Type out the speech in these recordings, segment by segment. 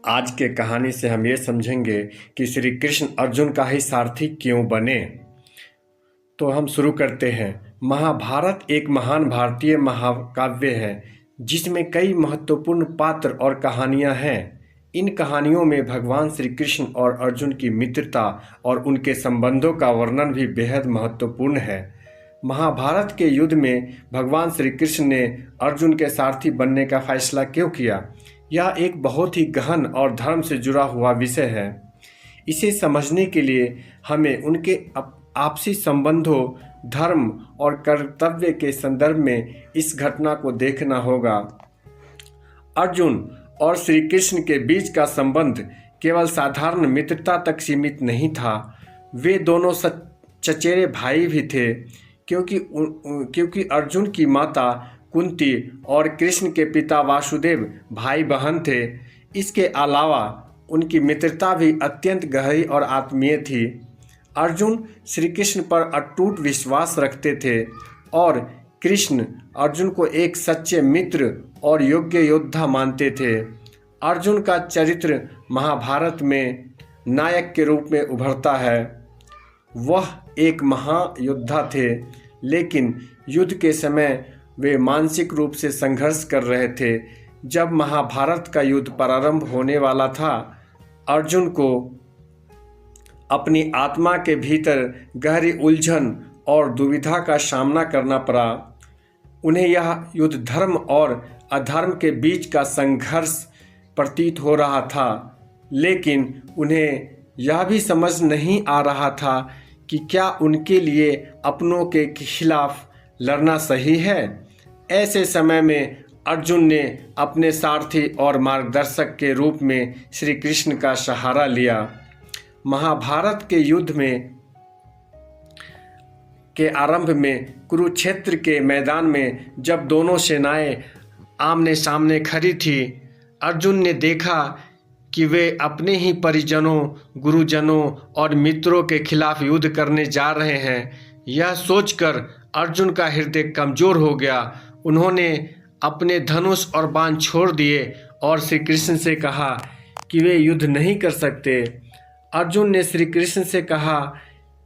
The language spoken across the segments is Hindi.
आज के कहानी से हम ये समझेंगे कि श्री कृष्ण अर्जुन का ही सारथी क्यों बने। तो हम शुरू करते हैं। महाभारत एक महान भारतीय महाकाव्य है जिसमें कई महत्वपूर्ण पात्र और कहानियां हैं। इन कहानियों में भगवान श्री कृष्ण और अर्जुन की मित्रता और उनके संबंधों का वर्णन भी बेहद महत्वपूर्ण है। महाभारत के युद्ध में भगवान श्री कृष्ण ने अर्जुन के सारथी बनने का फैसला क्यों किया, यह एक बहुत ही गहन और धर्म से जुड़ा हुआ विषय है। इसे समझने के लिए हमें उनके आपसी संबंधों, धर्म और कर्तव्य के संदर्भ में इस घटना को देखना होगा। अर्जुन और श्री कृष्ण के बीच का संबंध केवल साधारण मित्रता तक सीमित नहीं था, वे दोनों चचेरे भाई भी थे, क्योंकि अर्जुन की माता कुंती और कृष्ण के पिता वासुदेव भाई बहन थे। इसके अलावा उनकी मित्रता भी अत्यंत गहरी और आत्मीय थी। अर्जुन श्री कृष्ण पर अटूट विश्वास रखते थे और कृष्ण अर्जुन को एक सच्चे मित्र और योग्य योद्धा मानते थे। अर्जुन का चरित्र महाभारत में नायक के रूप में उभरता है। वह एक महायोद्धा थे, लेकिन युद्ध के समय वे मानसिक रूप से संघर्ष कर रहे थे। जब महाभारत का युद्ध प्रारंभ होने वाला था, अर्जुन को अपनी आत्मा के भीतर गहरी उलझन और दुविधा का सामना करना पड़ा। उन्हें यह युद्ध धर्म और अधर्म के बीच का संघर्ष प्रतीत हो रहा था, लेकिन उन्हें यह भी समझ नहीं आ रहा था कि क्या उनके लिए अपनों के खिलाफ लड़ना सही है। ऐसे समय में अर्जुन ने अपने सारथी और मार्गदर्शक के रूप में श्री कृष्ण का सहारा लिया। महाभारत के युद्ध के आरंभ में कुरुक्षेत्र के मैदान में जब दोनों सेनाएं आमने सामने खड़ी थी, अर्जुन ने देखा कि वे अपने ही परिजनों, गुरुजनों और मित्रों के खिलाफ युद्ध करने जा रहे हैं। यह सोचकर अर्जुन का हृदय कमजोर हो गया। उन्होंने अपने धनुष और बाण छोड़ दिए और श्री कृष्ण से कहा कि वे युद्ध नहीं कर सकते। अर्जुन ने श्री कृष्ण से कहा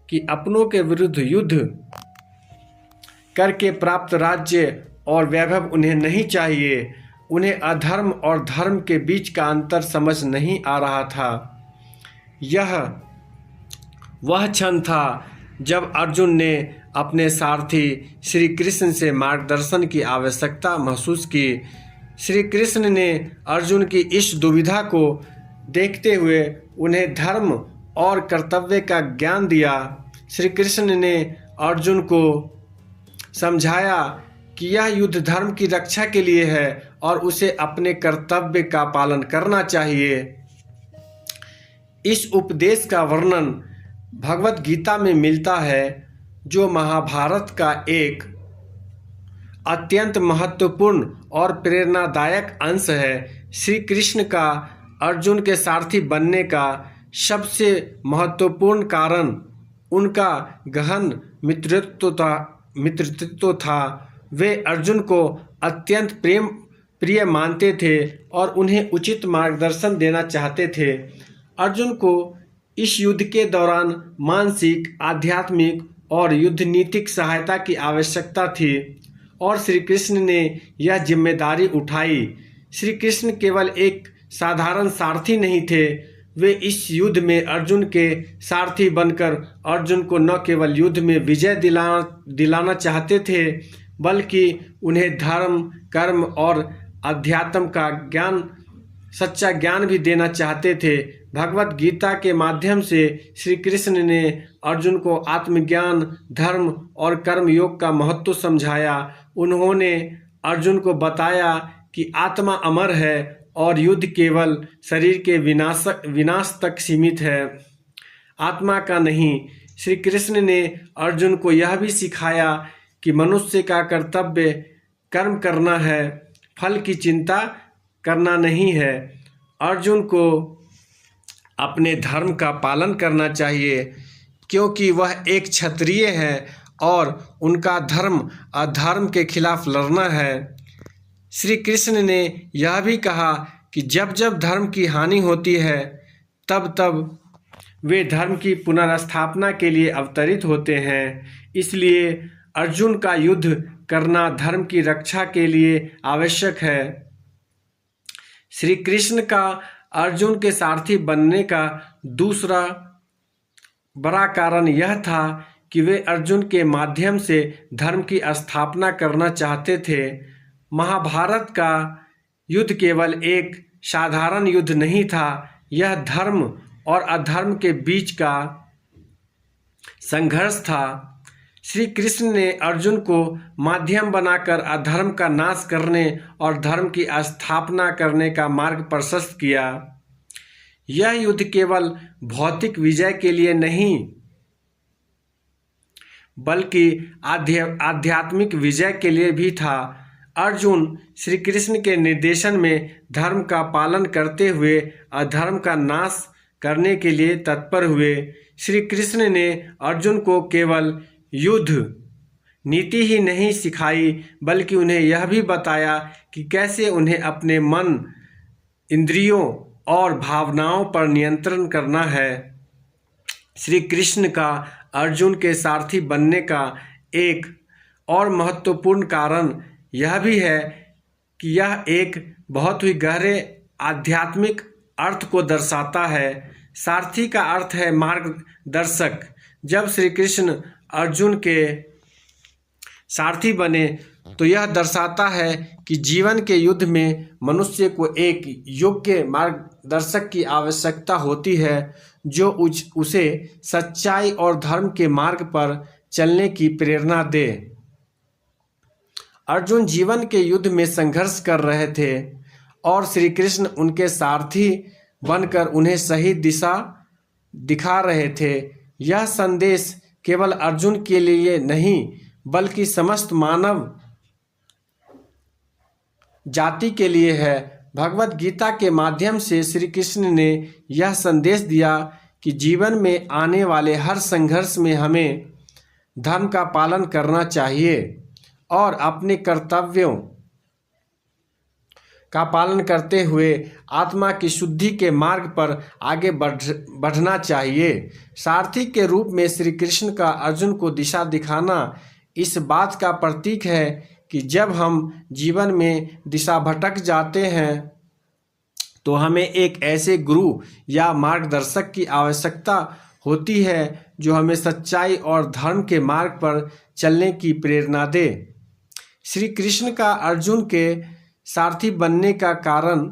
कि अपनों के विरुद्ध युद्ध करके प्राप्त राज्य और वैभव उन्हें नहीं चाहिए। उन्हें अधर्म और धर्म के बीच का अंतर समझ नहीं आ रहा था। यह वह क्षण था जब अर्जुन ने अपने सारथी श्री कृष्ण से मार्गदर्शन की आवश्यकता महसूस की। श्री कृष्ण ने अर्जुन की इस दुविधा को देखते हुए उन्हें धर्म और कर्तव्य का ज्ञान दिया। श्री कृष्ण ने अर्जुन को समझाया कि यह युद्ध धर्म की रक्षा के लिए है और उसे अपने कर्तव्य का पालन करना चाहिए। इस उपदेश का वर्णन भगवत गीता में मिलता है, जो महाभारत का एक अत्यंत महत्वपूर्ण और प्रेरणादायक अंश है। श्री कृष्ण का अर्जुन के सारथी बनने का सबसे महत्वपूर्ण कारण उनका गहन मित्रत्व था। वे अर्जुन को अत्यंत प्रिय मानते थे और उन्हें उचित मार्गदर्शन देना चाहते थे। अर्जुन को इस युद्ध के दौरान मानसिक, आध्यात्मिक और युद्ध नीतिक सहायता की आवश्यकता थी और श्री कृष्ण ने यह जिम्मेदारी उठाई। श्री कृष्ण केवल एक साधारण सारथी नहीं थे, वे इस युद्ध में अर्जुन के सारथी बनकर अर्जुन को न केवल युद्ध में विजय दिलाना चाहते थे, बल्कि उन्हें धर्म, कर्म और अध्यात्म का सच्चा ज्ञान भी देना चाहते थे। भगवत गीता के माध्यम से श्री कृष्ण ने अर्जुन को आत्मज्ञान, धर्म और कर्म योग का महत्व समझाया। उन्होंने अर्जुन को बताया कि आत्मा अमर है और युद्ध केवल शरीर के विनाश तक सीमित है, आत्मा का नहीं। श्री कृष्ण ने अर्जुन को यह भी सिखाया कि मनुष्य का कर्तव्य कर्म करना है, फल की चिंता करना नहीं है। अर्जुन को अपने धर्म का पालन करना चाहिए, क्योंकि वह एक क्षत्रिय है और उनका धर्म अधर्म के खिलाफ लड़ना है। श्री कृष्ण ने यह भी कहा कि जब जब धर्म की हानि होती है तब तब वे धर्म की पुनर्स्थापना के लिए अवतरित होते हैं। इसलिए अर्जुन का युद्ध करना धर्म की रक्षा के लिए आवश्यक है। श्री कृष्ण का अर्जुन के सारथी बनने का दूसरा बड़ा कारण यह था कि वे अर्जुन के माध्यम से धर्म की स्थापना करना चाहते थे। महाभारत का युद्ध केवल एक साधारण युद्ध नहीं था, यह धर्म और अधर्म के बीच का संघर्ष था। श्री कृष्ण ने अर्जुन को माध्यम बनाकर अधर्म का नाश करने और धर्म की स्थापना करने का मार्ग प्रशस्त किया। यह युद्ध केवल भौतिक विजय के लिए नहीं बल्कि आध्यात्मिक विजय के लिए भी था। अर्जुन श्री कृष्ण के निर्देशन में धर्म का पालन करते हुए अधर्म का नाश करने के लिए तत्पर हुए। श्री कृष्ण ने अर्जुन को केवल युद्ध नीति ही नहीं सिखाई बल्कि उन्हें यह भी बताया कि कैसे उन्हें अपने मन, इंद्रियों और भावनाओं पर नियंत्रण करना है। श्री कृष्ण का अर्जुन के सारथी बनने का एक और महत्वपूर्ण कारण यह भी है कि यह एक बहुत ही गहरे आध्यात्मिक अर्थ को दर्शाता है। सारथी का अर्थ है मार्गदर्शक। जब श्री कृष्ण अर्जुन के सारथी बने तो यह दर्शाता है कि जीवन के युद्ध में मनुष्य को एक योग्य मार्गदर्शक की आवश्यकता होती है जो उसे सच्चाई और धर्म के मार्ग पर चलने की प्रेरणा दे। अर्जुन जीवन के युद्ध में संघर्ष कर रहे थे और श्री कृष्ण उनके सारथी बनकर उन्हें सही दिशा दिखा रहे थे। यह संदेश केवल अर्जुन के लिए नहीं बल्कि समस्त मानव जाति के लिए है। भगवत गीता के माध्यम से श्री कृष्ण ने यह संदेश दिया कि जीवन में आने वाले हर संघर्ष में हमें धर्म का पालन करना चाहिए और अपने कर्तव्यों का पालन करते हुए आत्मा की शुद्धि के मार्ग पर आगे बढ़ना चाहिए। सारथी के रूप में श्री कृष्ण का अर्जुन को दिशा दिखाना इस बात का प्रतीक है कि जब हम जीवन में दिशा भटक जाते हैं तो हमें एक ऐसे गुरु या मार्गदर्शक की आवश्यकता होती है जो हमें सच्चाई और धर्म के मार्ग पर चलने की प्रेरणा दे। श्री कृष्ण का अर्जुन के सारथी बनने का कारण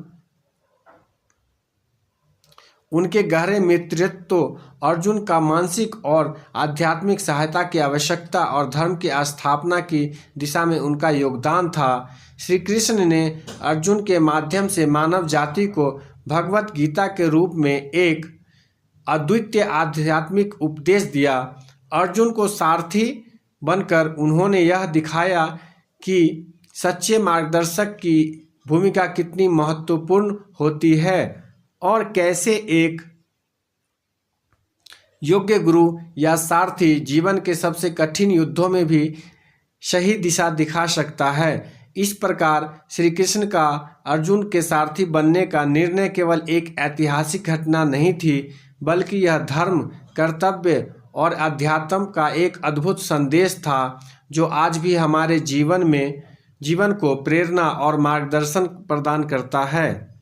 उनके गहरे मित्रत्व, अर्जुन का मानसिक और आध्यात्मिक सहायता की आवश्यकता और धर्म की स्थापना की दिशा में उनका योगदान था। श्री कृष्ण ने अर्जुन के माध्यम से मानव जाति को भगवत गीता के रूप में एक अद्वितीय आध्यात्मिक उपदेश दिया। अर्जुन को सारथी बनकर उन्होंने यह दिखाया कि सच्चे मार्गदर्शक की भूमिका कितनी महत्वपूर्ण होती है और कैसे एक योग्य गुरु या सारथी जीवन के सबसे कठिन युद्धों में भी सही दिशा दिखा सकता है। इस प्रकार श्री कृष्ण का अर्जुन के सारथी बनने का निर्णय केवल एक ऐतिहासिक घटना नहीं थी बल्कि यह धर्म, कर्तव्य और अध्यात्म का एक अद्भुत संदेश था जो आज भी हमारे जीवन को प्रेरणा और मार्गदर्शन प्रदान करता है।